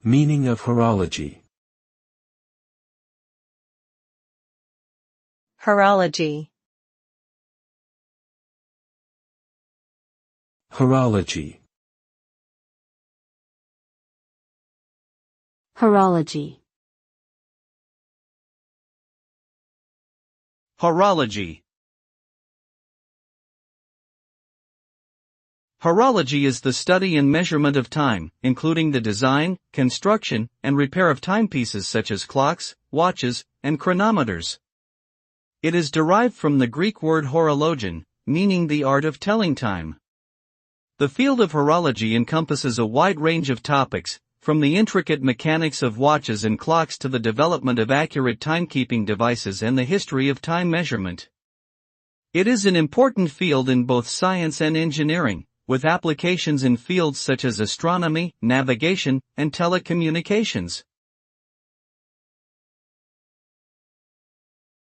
Meaning of horology. Horology. Horology. Horology. Horology. Horology is the study and measurement of time, including the design, construction, and repair of timepieces such as clocks, watches, and chronometers. It is derived from the Greek word horologion, meaning the art of telling time. The field of horology encompasses a wide range of topics, from the intricate mechanics of watches and clocks to the development of accurate timekeeping devices and the history of time measurement. It is an important field in both science and engineering, with applications in fields such as astronomy, navigation, and telecommunications.